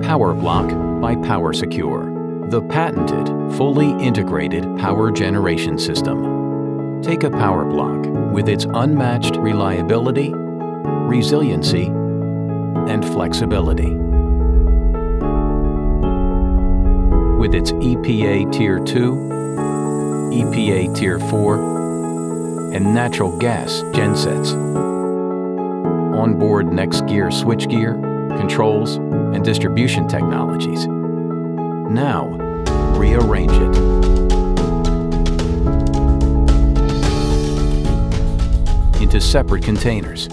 PowerBlock by PowerSecure, the patented, fully integrated power generation system. Take a PowerBlock with its unmatched reliability, resiliency, and flexibility. With its EPA Tier 2, EPA Tier 4, and natural gas GENSETS, onboard NEXGEAR switchgear, controls, and distribution technologies. Now, rearrange it. Into separate containers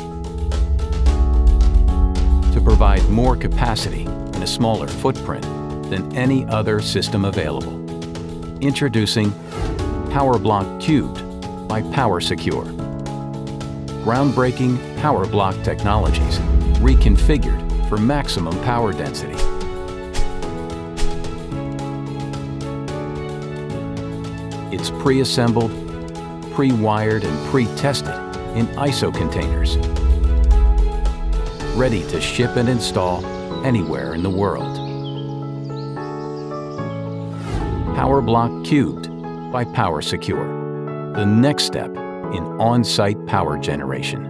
to provide more capacity in a smaller footprint than any other system available. Introducing PowerBlock Cubed by PowerSecure. Groundbreaking PowerBlock technologies reconfigured for maximum power density. It's pre-assembled, pre-wired, and pre-tested in ISO containers, ready to ship and install anywhere in the world. PowerBlock Cubed by PowerSecure, the next step in on-site power generation.